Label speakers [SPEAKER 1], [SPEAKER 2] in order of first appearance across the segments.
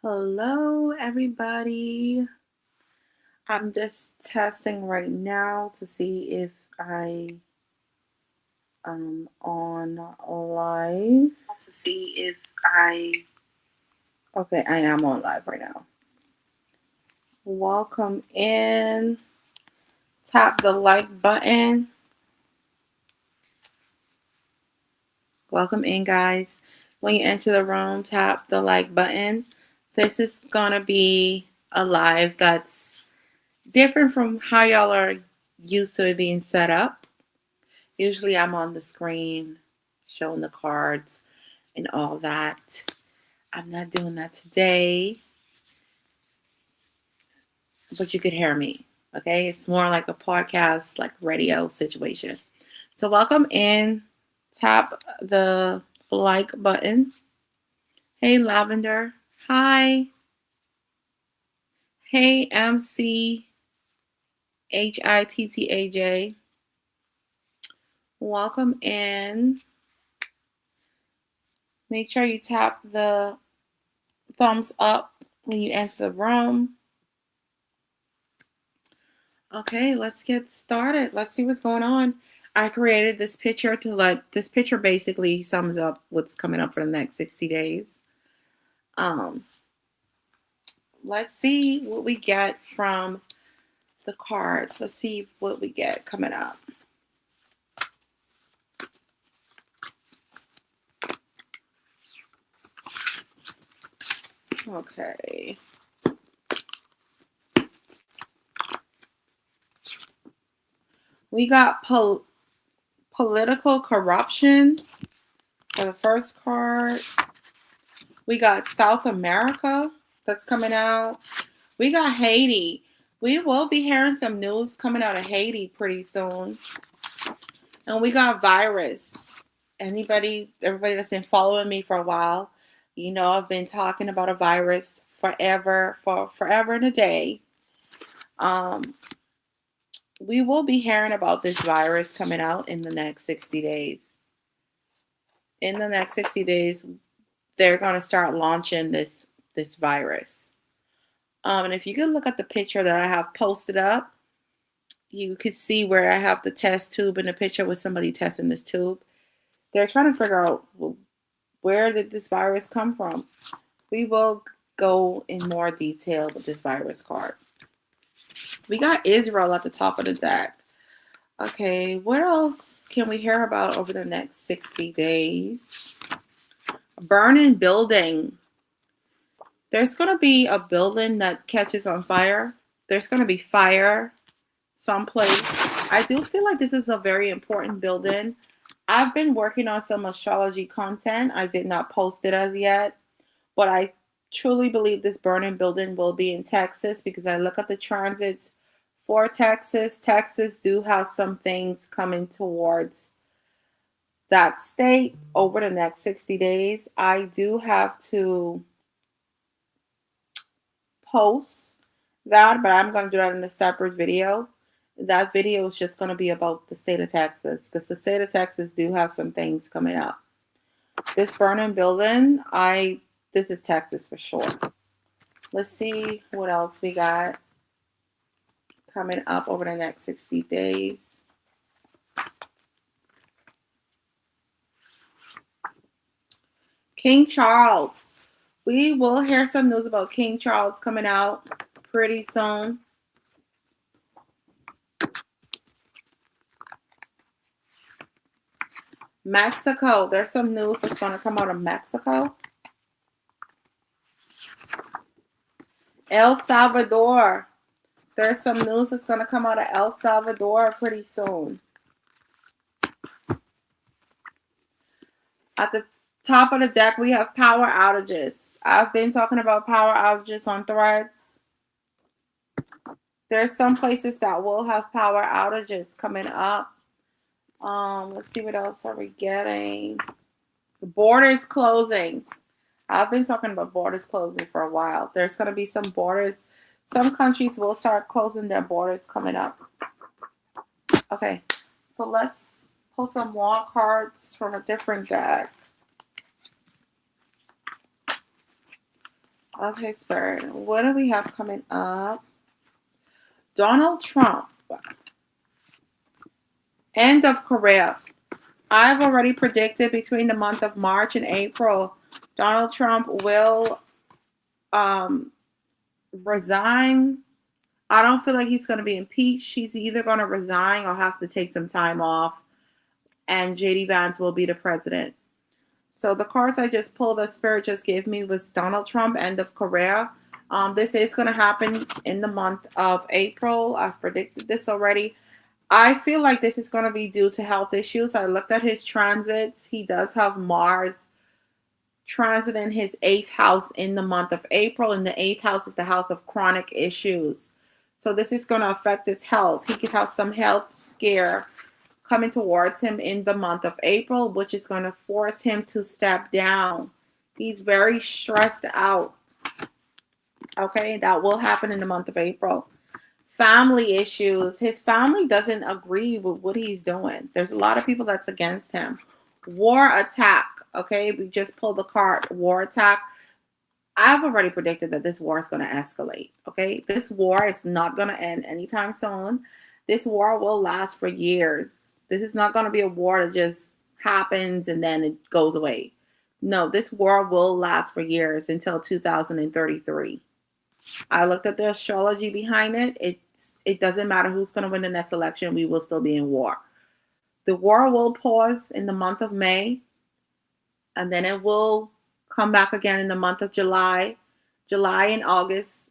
[SPEAKER 1] Hello, everybody. I'm just testing right now to see if I am on live. To see if Okay, I am on live right now. Welcome in. Tap the like button. Welcome in, guys. When you enter the room, tap the like button. This is gonna be a live that's different from how y'all are used to it being set up. Usually I'm on the screen showing the cards and all that. I'm not doing that today, but you could hear me. Okay, it's more like a podcast, like radio situation. So welcome in. Tap the like button. Hey, Lavender. Hi. Hey, MCHITTAJ. Welcome in. Make sure you tap the thumbs up when you enter the room. Okay, let's get started. Let's see what's going on. I created this picture this picture basically sums up what's coming up for the next 60 days. Let's see what we get from the cards. Let's see what we get coming up. Okay. We got political corruption for the first card. We got South America that's coming out. We got Haiti. We will be hearing some news coming out of Haiti pretty soon. And we got virus. Everybody that's been following me for a while, you know I've been talking about a virus forever and a day. We will be hearing about this virus coming out in the next 60 days. In the next 60 days, they're going to start launching this virus. And if you can look at the picture that I have posted up, you could see where I have the test tube in the picture with somebody testing this tube. They're trying to figure out, well, where did this virus come from? We will go in more detail with this virus card. We got Israel at the top of the deck. Okay, what else can we hear about over the next 60 days? Burning building. There's going to be a building that catches on fire. There's going to be fire someplace. I do feel like this is a very important building. I've been working on some astrology content. I did not post it as yet, but I truly believe this burning building will be in Texas because I look at the transits for Texas. Texas do have some things coming towards that state over the next 60 days. I do have to post that, but I'm going to do that in a separate video. That video is just going to be about the state of Texas because the state of Texas do have some things coming up. This burning building, this is Texas for sure. Let's see what else we got coming up over the next 60 days. King Charles. We will hear some news about King Charles coming out pretty soon. Mexico. There's some news that's going to come out of Mexico. El Salvador. There's some news that's going to come out of El Salvador pretty soon. At the top of the deck, we have power outages. I've been talking about power outages on threads. There's some places that will have power outages coming up. Let's see what else are we getting. The borders closing. I've been talking about borders closing for a while. There's going to be some borders. Some countries will start closing their borders coming up. Okay, so let's pull some more cards from a different deck. Okay, Spirit. What do we have coming up? Donald Trump. End of career. I've already predicted between the month of March and April, Donald Trump will um, resign. I don't feel like he's going to be impeached. He's either going to resign or have to take some time off, and JD Vance will be the president. So the cards I just pulled, that Spirit just gave me, was Donald Trump, end of career. This is going to happen in the month of April. I've predicted this already. I feel like this is going to be due to health issues. I looked at his transits. He does have Mars transit in his 8th house in the month of April, and the 8th house is the house of chronic issues. So this is going to affect his health. He could have some health scare coming towards him in the month of April, which is going to force him to step down. He's very stressed out. Okay, that will happen in the month of April. Family issues. His family doesn't agree with what he's doing. There's a lot of people that's against him. War attack. Okay, we just pulled the card war attack. I've already predicted that this war is going to escalate. Okay, this war is not going to end anytime soon. This war will last for years. This is not going to be a war that just happens and then it goes away. No, this war will last for years until 2033. I looked at the astrology behind it. It doesn't matter who's going to win the next election. We will still be in war. The war will pause in the month of May, and then it will come back again in the month of July. July and August,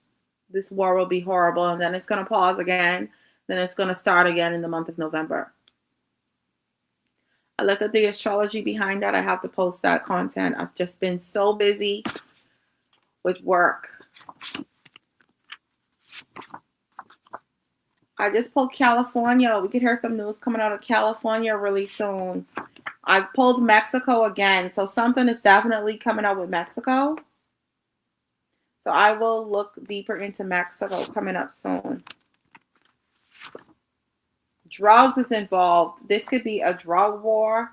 [SPEAKER 1] this war will be horrible, and then it's going to pause again. Then it's going to start again in the month of November. I looked at the astrology behind that. I have to post that content. I've just been so busy with work. I just pulled California. We could hear some news coming out of California really soon. I pulled Mexico again. So something is definitely coming out with Mexico. So I will look deeper into Mexico coming up soon. Drugs is involved. This could be a drug war.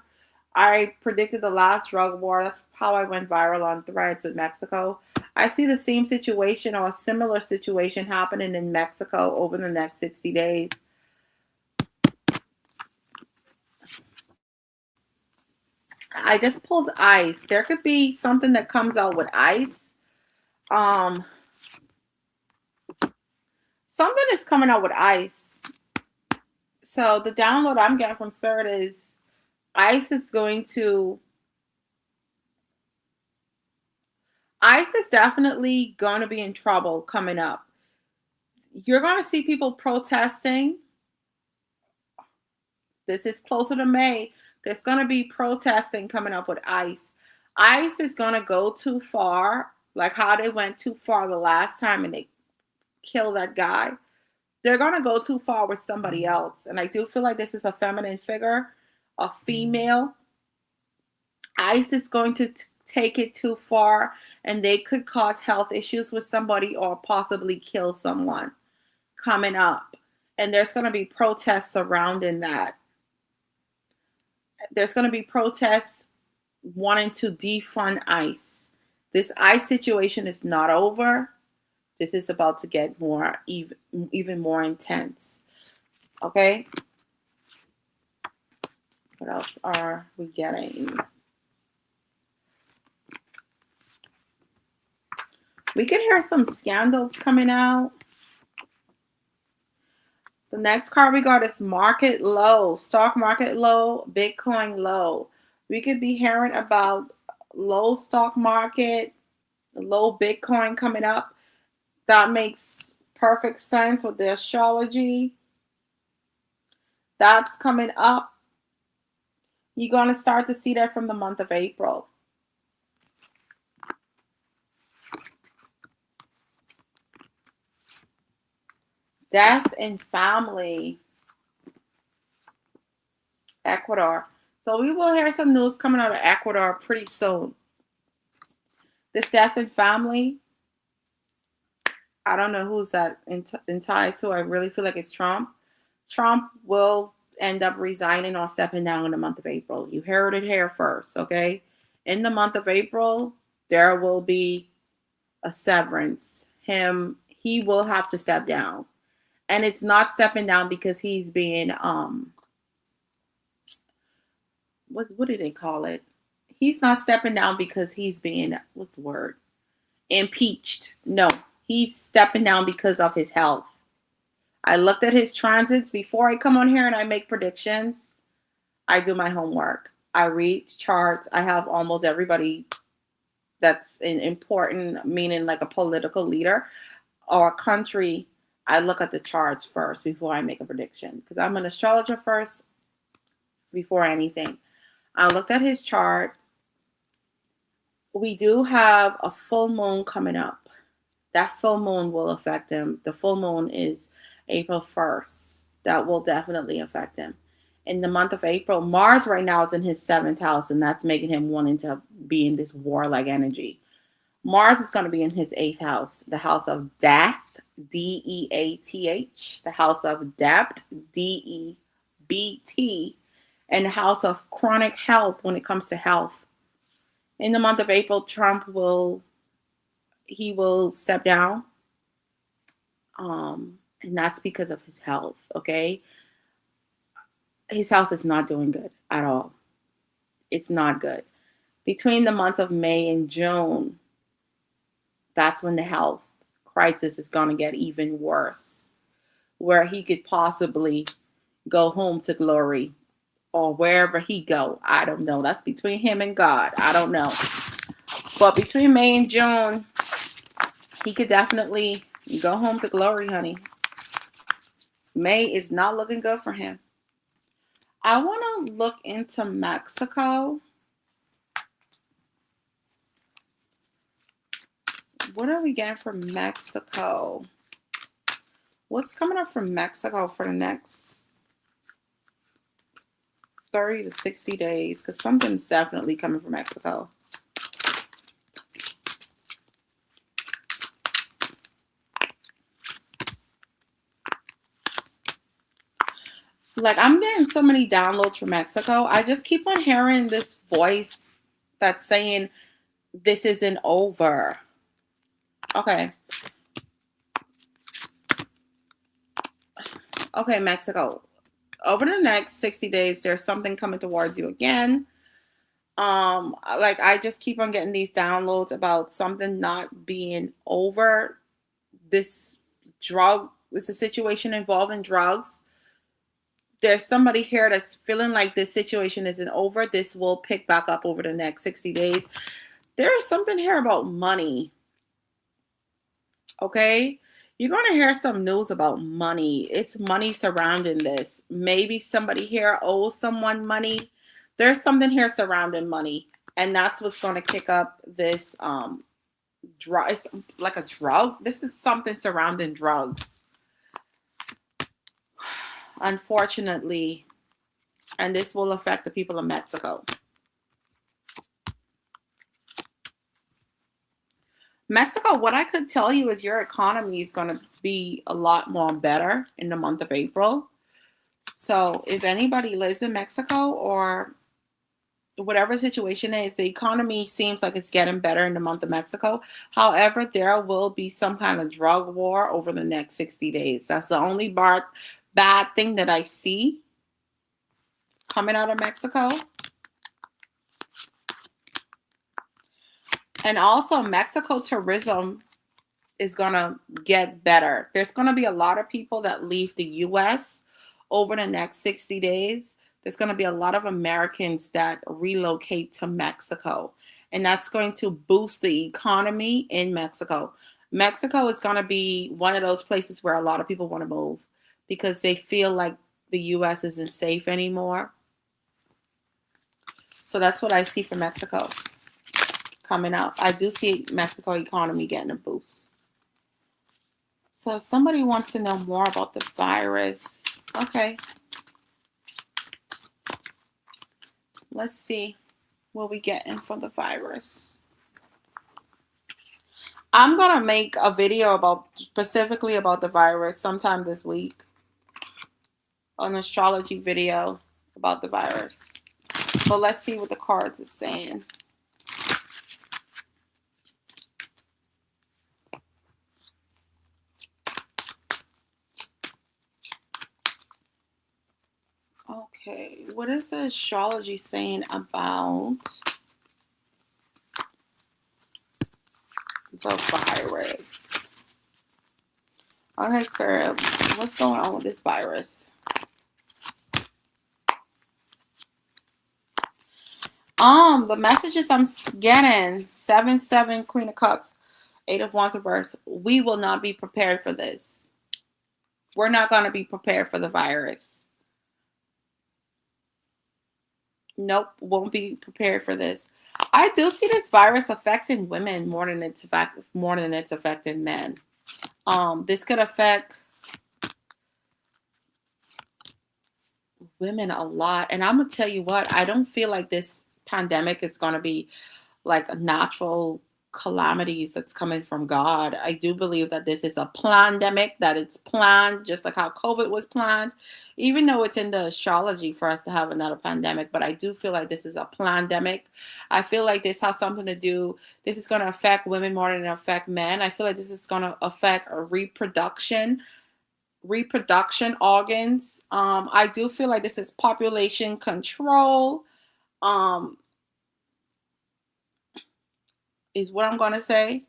[SPEAKER 1] I predicted the last drug war. That's how I went viral on Threads with Mexico. I see the same situation or a similar situation happening in Mexico over the next 60 days. I just pulled ice. There could be something that comes out with ice. Something is coming out with ice. So the download I'm getting from Spirit is ice is definitely going to be in trouble coming up. You're going to see people protesting. This is closer to May. There's going to be protesting coming up with ICE. ICE is going to go too far, like how they went too far the last time and they killed that guy. They're going to go too far with somebody else. And I do feel like this is a feminine figure, a female. ICE is going to take it too far, and they could cause health issues with somebody or possibly kill someone coming up. And there's going to be protests surrounding that. There's going to be protests wanting to defund ICE. This ICE situation is not over. This is about to get even more intense. Okay? What else are we getting? We can hear some scandals coming out. The next card we got is market low, stock market low, Bitcoin low. We could be hearing about low stock market, low Bitcoin coming up. That makes perfect sense with the astrology. That's coming up. You're going to start to see that from the month of April. Death in family. Ecuador. So we will hear some news coming out of Ecuador pretty soon. This death in family. I don't know who's that in ties to. I really feel like it's Trump. Trump will end up resigning or stepping down in the month of April. You heard it here first, okay? In the month of April, there will be a severance. He will have to step down. And it's not stepping down because he's being what do they call it? He's not stepping down because he's being, what's the word? Impeached. No, he's stepping down because of his health. I looked at his transits before I come on here and I make predictions. I do my homework. I read charts. I have almost everybody that's an important, meaning like a political leader or a country. I look at the charts first before I make a prediction because I'm an astrologer first before anything. I looked at his chart. We do have a full moon coming up. That full moon will affect him. The full moon is April 1st. That will definitely affect him. In the month of April, Mars right now is in his 7th house, and that's making him wanting to be in this warlike energy. Mars is going to be in his 8th house, the house of death, Death, the house of debt, Debt, and the house of chronic health when it comes to health. In the month of April, Trump will step down. And that's because of his health, okay? His health is not doing good at all. It's not good. Between the months of May and June, that's when the health crisis is going to get even worse, where he could possibly go home to glory or wherever he go. I don't know. That's between him and God. I don't know. But between May and June, he could definitely go home to glory, honey. May is not looking good for him. I want to look into Mexico. What are we getting from Mexico? What's coming up from Mexico for the next 30 to 60 days? Because something's definitely coming from Mexico. Like, I'm getting so many downloads from Mexico. I just keep on hearing this voice that's saying, this isn't over. Okay. Okay, Mexico. Over the next 60 days, there's something coming towards you again. Like, I just keep on getting these downloads about something not being over. This drug, it's a situation involving drugs. There's somebody here that's feeling like this situation isn't over. This will pick back up over the next 60 days. There is something here about money. Okay? You're going to hear some news about money. It's money surrounding this. Maybe somebody here owes someone money. There's something here surrounding money. And that's what's going to kick up this drug. It's like a drug. This is something surrounding drugs. Unfortunately, and this will affect the people of Mexico. Mexico, what I could tell you is your economy is going to be a lot more better in the month of April. So if anybody lives in Mexico or whatever the situation is, the economy seems like it's getting better in the month of Mexico. However, there will be some kind of drug war over the next 60 days. That's the only bad thing that I see coming out of Mexico. And also, Mexico tourism is going to get better. There's going to be a lot of people that leave the U.S. over the next 60 days. There's going to be a lot of Americans that relocate to Mexico. And that's going to boost the economy in Mexico. Mexico is going to be one of those places where a lot of people want to move because they feel like the U.S. isn't safe anymore. So that's what I see for Mexico coming up. I do see Mexico economy getting a boost. So somebody wants to know more about the virus. Okay. Let's see what we getting for the virus. I'm going to make a video specifically about the virus sometime this week. An astrology video about the virus. But let's see what the cards are saying. what is the astrology saying about the virus? Okay, Spirit, what's going on with this virus? The messages I'm getting, 7-7, Queen of Cups, 8 of Wands reverse. We will not be prepared for this. We're not going to be prepared for the virus. Nope, won't be prepared for this. I do see this virus affecting women more than it's affecting men. This could affect women a lot. And I'm gonna tell you what, I don't feel like this pandemic is gonna be like a natural calamities that's coming from God. I do believe that this is a pandemic, that it's planned, just like how COVID was planned, even though it's in the astrology for us to have another pandemic. But I do feel like this is a pandemic. I feel like this has something to do, this is going to affect women more than it affect men. I feel like this is going to affect a reproduction organs. I do feel like this is population control. Is what I'm going to say.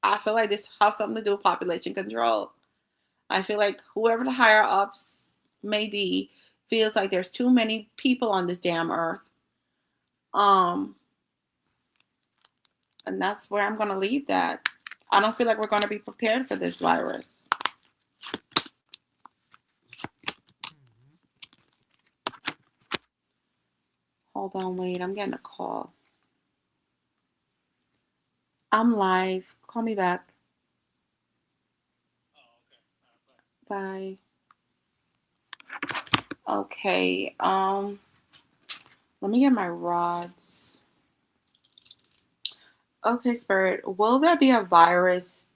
[SPEAKER 1] I feel like this has something to do with population control. I feel like whoever the higher ups may be feels like there's too many people on this damn earth. And that's where I'm going to leave that. I don't feel like we're going to be prepared for this virus. Hold on, wait. I'm getting a call. I'm live. Call me back. Bye. Okay. Let me get my rods. Okay, Spirit. Will there be a virus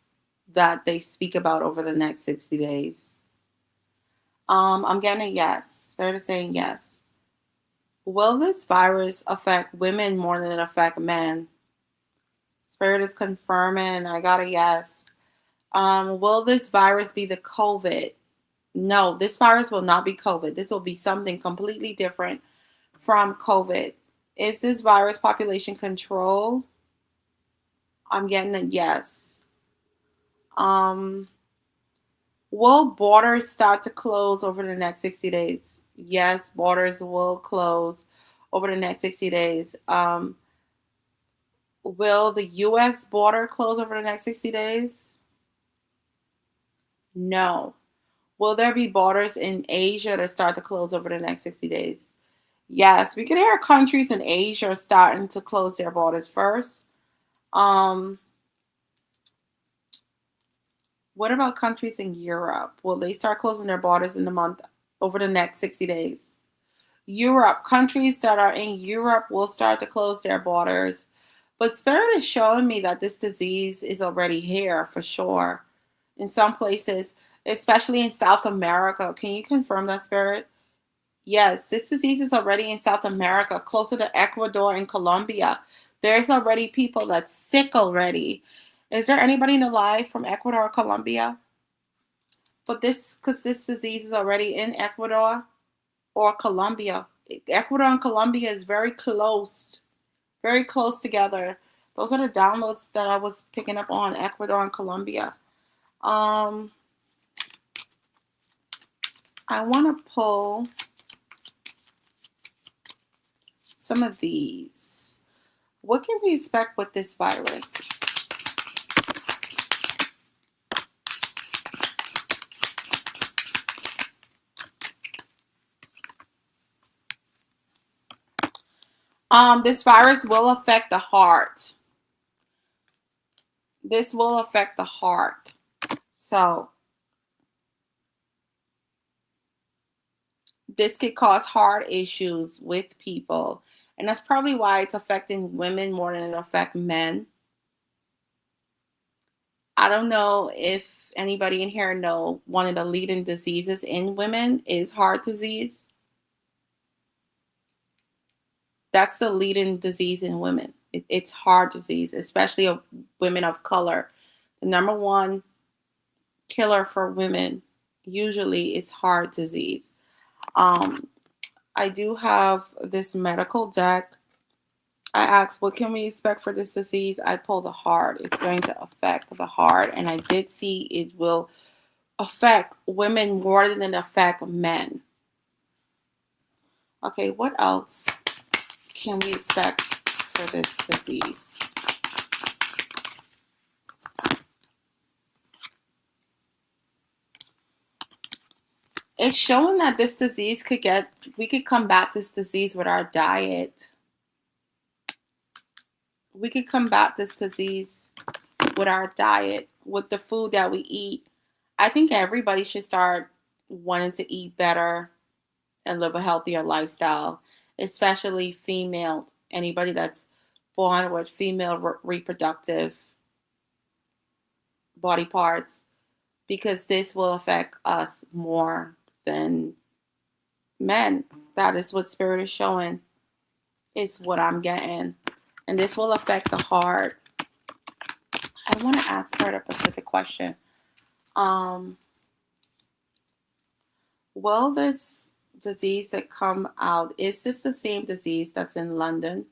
[SPEAKER 1] that they speak about over the next 60 days? I'm getting a yes. Spirit is saying yes. Will this virus affect women more than it affect men? Spirit is confirming. I got a yes. Will this virus be the COVID? No, this virus will not be COVID. This will be something completely different from COVID. Is this virus population control? I'm getting a yes. Will borders start to close over the next 60 days? Yes, borders will close over the next 60 days. Will the U.S. border close over the next 60 days? No. Will there be borders in Asia that start to close over the next 60 days? Yes, we can hear countries in Asia starting to close their borders first. What about countries in Europe? Will they start closing their borders in the month over the next 60 days? Europe, countries that are in Europe will start to close their borders. But Spirit is showing me that this disease is already here for sure. In some places, especially in South America. Can you confirm that, Spirit? Yes, this disease is already in South America, closer to Ecuador and Colombia. There's already people that's sick already. Is there anybody in the live from Ecuador or Colombia? But because this disease is already in Ecuador or Colombia. Ecuador and Colombia is very close together. Those are the downloads that I was picking up on Ecuador and Colombia. I want to pull some of these. What can we expect with this virus? This virus will affect the heart. This will affect the heart. So this could cause heart issues with people. And that's probably why it's affecting women more than it affects men. I don't know if anybody in here know one of the leading diseases in women is heart disease. That's the leading disease in women. It's heart disease, especially of women of color. The number one killer for women usually is heart disease. I do have this medical deck. I asked, what can we expect for this disease? I pulled the heart. It's going to affect the heart. And I did see it will affect women more than it affect men. Okay, what else can we expect for this disease? It's showing that this disease we could combat this disease with our diet. We could combat this disease with our diet, with the food that we eat. I think everybody should start wanting to eat better and live a healthier lifestyle, especially female, anybody that's born with female reproductive body parts, because this will affect us more than men. That is what spirit is showing. It's what I'm getting. And this will affect the heart. I want to ask her a specific question. Will this disease that come out, is this the same disease that's in London?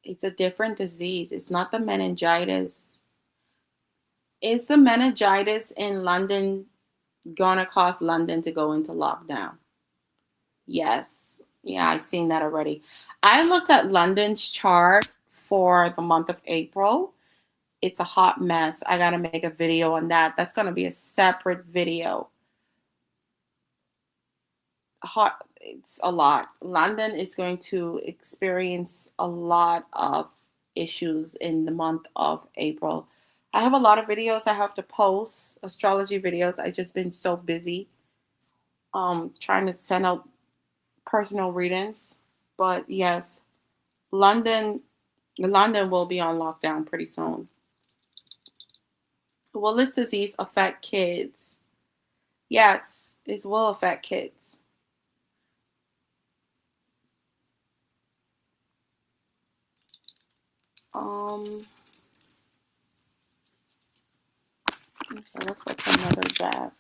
[SPEAKER 1] It's a different disease. It's not the meningitis. Is the meningitis in London gonna cause London to go into lockdown? Yes. Yeah, I've seen that already. I looked at London's chart for the month of April. It's a hot mess. I got to make a video on that. That's going to be a separate video. It's a lot. London is going to experience a lot of issues in the month of April. I have a lot of videos I have to post, astrology videos. I've just been so busy trying to send out personal readings. But yes, London will be on lockdown pretty soon. Will this disease affect kids? Yes, it will affect kids. Okay, let's go to another deck.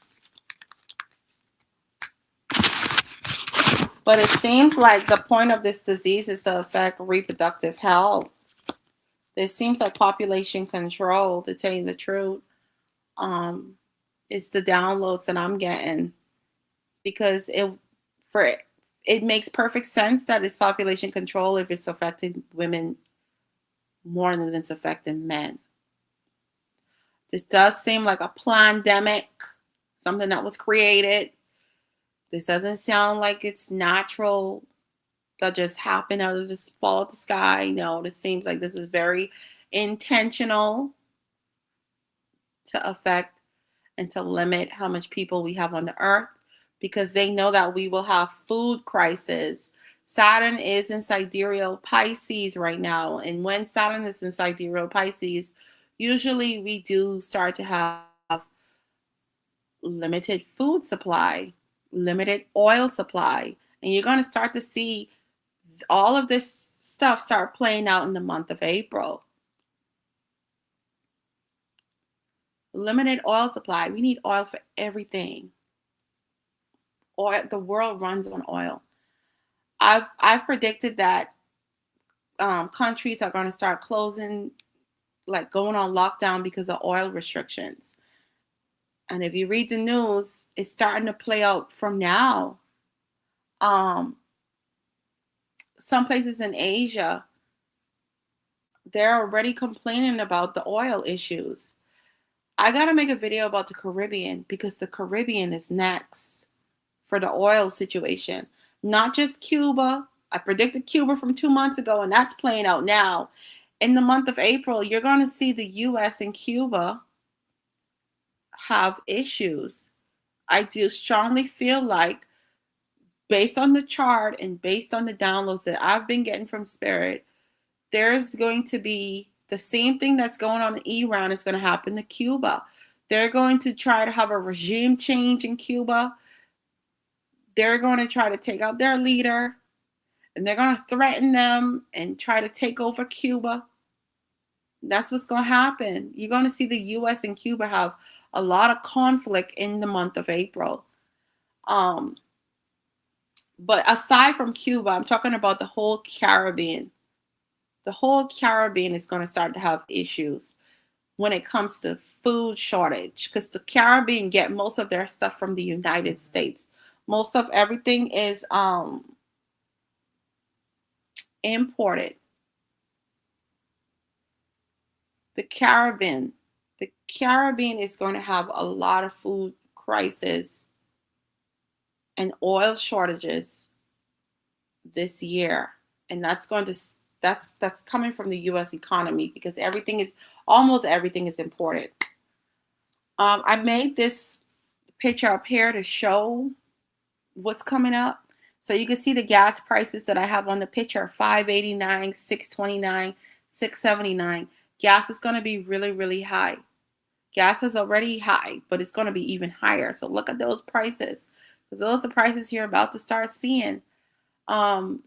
[SPEAKER 1] But it seems like the point of this disease is to affect reproductive health. It seems like population control, to tell you the truth. It's the downloads that I'm getting, because it makes perfect sense that it's population control if it's affecting women more than it's affecting men. This does seem like a pandemic, something that was created. This doesn't sound like it's natural, that just happened out of this fall of the sky. No, this seems like this is very intentional to affect and to limit how much people we have on the earth, because they know that we will have food crisis. Saturn is in sidereal Pisces right now. And when Saturn is in sidereal Pisces, usually we do start to have limited food supply, limited oil supply. And you're going to start to see all of this stuff start playing out in the month of April. Limited oil supply. We need oil for everything. Oil, the world runs on oil. I've predicted that countries are going to start closing, like going on lockdown because of oil restrictions. And if you read the news, it's starting to play out from now. Some places in Asia, they're already complaining about the oil issues. I got to make a video about the Caribbean, because the Caribbean is next for the oil situation. Not just Cuba. I predicted Cuba from 2 months ago, and that's playing out now. In the month of April, you're going to see the U.S. and Cuba have issues. I do strongly feel like, based on the chart and based on the downloads that I've been getting from Spirit, there's going to be the same thing that's going on in Iran is going to happen to Cuba. They're going to try to have a regime change in Cuba. They're going to try to take out their leader, and they're going to threaten them and try to take over Cuba. That's what's going to happen. You're going to see the U.S. and Cuba have a lot of conflict in the month of April. Um, but aside from Cuba, I'm talking about the whole Caribbean. The whole Caribbean is going to start to have issues when it comes to food shortage, because the Caribbean get most of their stuff from the United States. Most of everything is imported. The Caribbean, is going to have a lot of food crisis and oil shortages this year, and that's coming from the U.S. economy, because almost everything is imported. I made this picture up here to show what's coming up, so you can see the gas prices that I have on the picture: $5.89, $6.29, $6.79. Gas is going to be really, really high. Gas is already high, but it's going to be even higher. So look at those prices, because those are the prices you're about to start seeing. The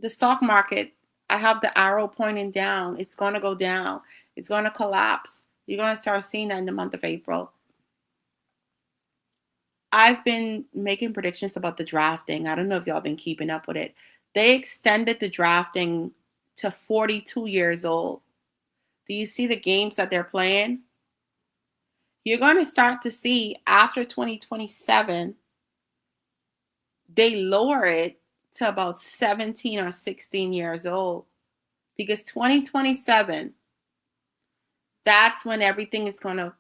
[SPEAKER 1] stock market, I have the arrow pointing down. It's going to go down. It's going to collapse. You're going to start seeing that in the month of April. I've been making predictions about the drafting. I don't know if y'all been keeping up with it. They extended the drafting to 42 years old. Do you see the games that they're playing? You're going to start to see after 2027, they lower it to about 17 or 16 years old, because 2027, that's when everything is going to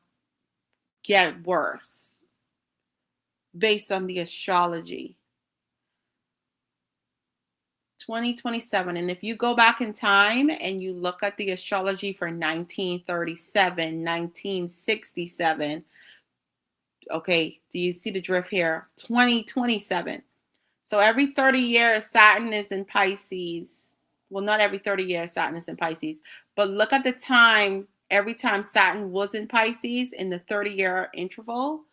[SPEAKER 1] get worse based on the astrology. 2027. And if you go back in time and you look at the astrology for 1937, 1967, okay, do you see the drift here? 2027. So every 30 years, Saturn is in Pisces. Well, not every 30 years, Saturn is in Pisces. But look at the time, every time Saturn was in Pisces in the 30-year interval,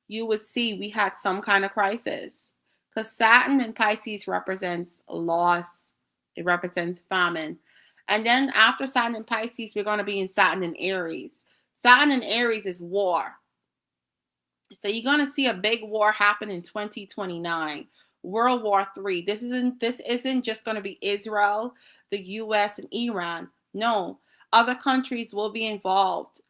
[SPEAKER 1] you would see we had some kind of crisis. Because Saturn in Pisces represents loss. It represents famine. And then after Saturn in Pisces, we're going to be in Saturn in Aries. Saturn in Aries is war. So you're going to see a big war happen in 2029. World War III. This isn't just going to be Israel, the US, and Iran. No, other countries will be involved.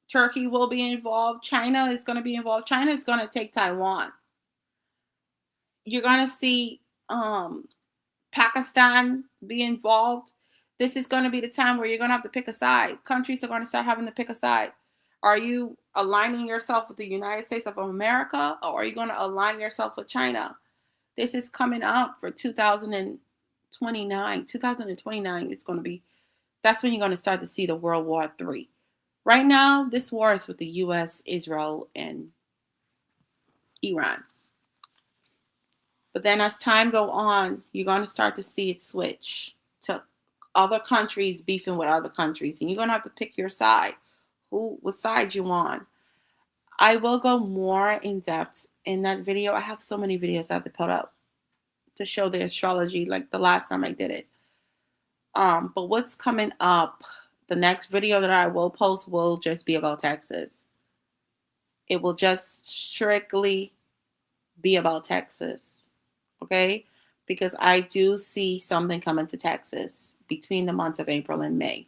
[SPEAKER 1] Turkey will be involved. China is going to be involved. China is going to take Taiwan. You're going to see Pakistan be involved. This is going to be the time where you're going to have to pick a side. Countries are going to start having to pick a side. Are you aligning yourself with the United States of America, or are you going to align yourself with China? This is coming up for 2029. 2029 is going to be, that's when you're going to start to see the World War III. Right now, this war is with the US, Israel, and Iran. But then as time go on, you're going to start to see it switch to other countries beefing with other countries. And you're going to have to pick your side. What side you on. I will go more in depth in that video. I have so many videos I have to put up to show the astrology, like the last time I did it. But what's coming up, the next video that I will post will just be about Texas. It will just strictly be about Texas. Okay? Because I do see something coming to Texas between the months of April and May.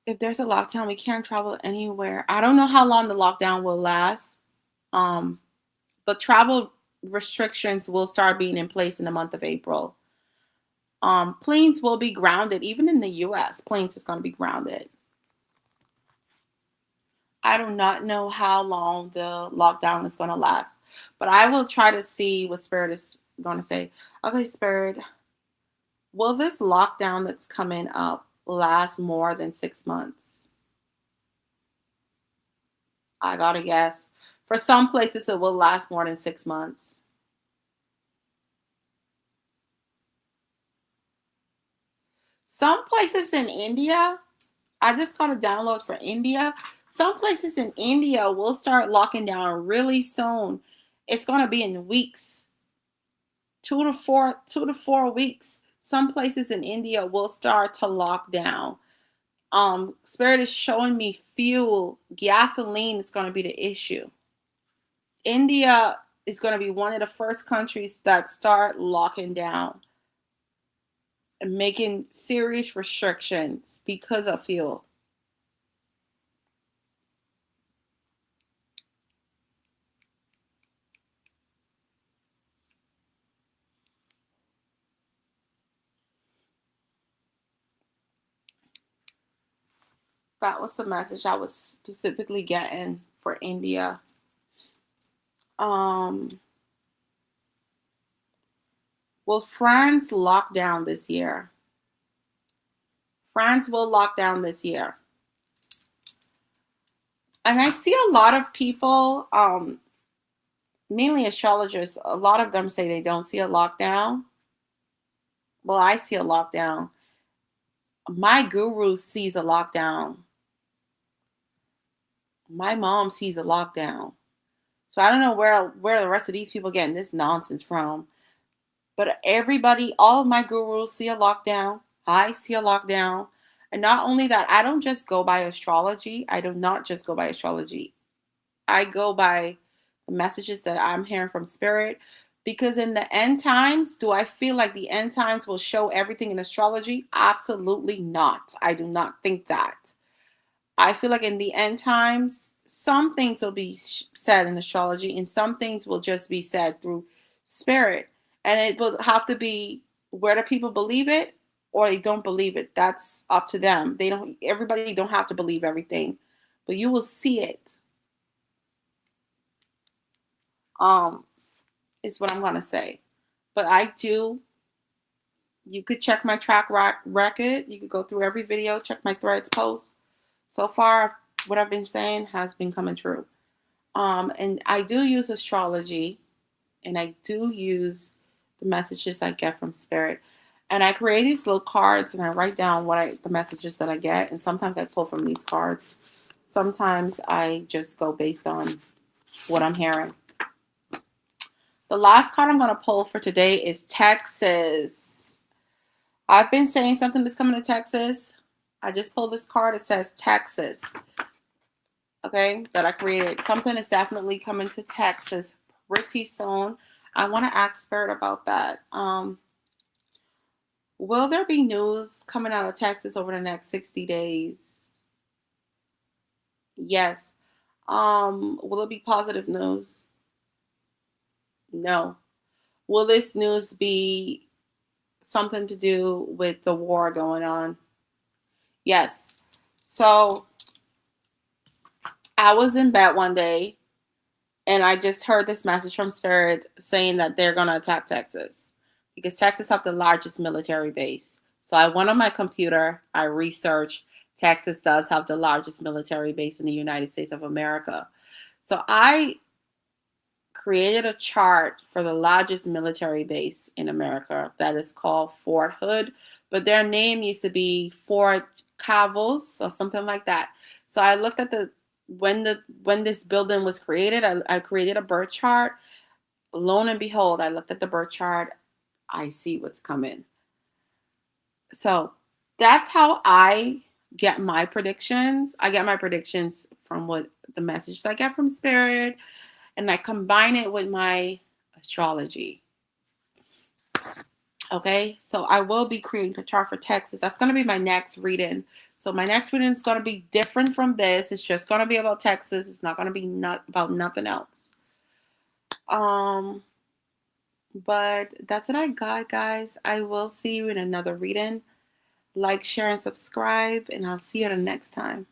[SPEAKER 1] If there's a lockdown, we can't travel anywhere. I don't know how long the lockdown will last. But travel restrictions will start being in place in the month of April. Planes will be grounded. Even in the US, planes is going to be grounded. I do not know how long the lockdown is going to last. But I will try to see what Spirit is going to say. Okay, Spirit. Will this lockdown that's coming up last more than 6 months? I gotta guess. For some places, it will last more than 6 months. Some places in India, I just got a download for India. Some places in India will start locking down really soon. It's going to be in weeks, 2 to 4 weeks. Some places in India will start to lock down. Spirit is showing me fuel, gasoline is going to be the issue. India is going to be one of the first countries that start locking down and making serious restrictions because of fuel. That was the message I was specifically getting for India. Will France lock down this year? France will lock down this year. And I see a lot of people, mainly astrologers, a lot of them say they don't see a lockdown. Well, I see a lockdown. My guru sees a lockdown. My mom sees a lockdown. So I don't know where the rest of these people getting this nonsense from. But everybody, all of my gurus see a lockdown. I see a lockdown. And not only that, I don't just go by astrology. I do not just go by astrology. I go by the messages that I'm hearing from spirit. Because in the end times, do I feel like the end times will show everything in astrology? Absolutely not. I do not think that. I feel like in the end times, some things will be said in astrology and some things will just be said through spirit. And it will have to be whether people believe it or they don't believe it. That's up to them. Everybody don't have to believe everything, but you will see it. Is what I'm going to say. But you could check my track record. You could go through every video, check my threads posts. So far, what I've been saying has been coming true. And I do use astrology, and I do use the messages I get from spirit. And I create these little cards, and I write down the messages that I get. And sometimes I pull from these cards. Sometimes I just go based on what I'm hearing. The last card I'm going to pull for today is Texas. I've been saying something that's coming to Texas. I just pulled this card. It says Texas. Okay, that I created. Something is definitely coming to Texas pretty soon. I want to ask Spirit about that. Will there be news coming out of Texas over the next 60 days? Yes. Will it be positive news? No. Will this news be something to do with the war going on? Yes. So I was in bed one day and I just heard this message from Spirit saying that they're going to attack Texas because Texas has the largest military base. So I went on my computer, I researched. Texas does have the largest military base in the United States of America. So I created a chart for the largest military base in America that is called Fort Hood, but their name used to be Fort Cavils or something like that. So I looked at when this building was created, I created a birth chart. Lo and behold, I looked at the birth chart. I see what's coming. So that's how I get my predictions. I get my predictions from what the messages I get from Spirit, and I combine it with my astrology. Okay, so I will be creating a chart for Texas. That's going to be my next reading. So my next reading is going to be different from this. It's just going to be about Texas. It's not going to be about nothing else. But that's what I got, guys. I will see you in another reading. Like, share, and subscribe, and I'll see you the next time.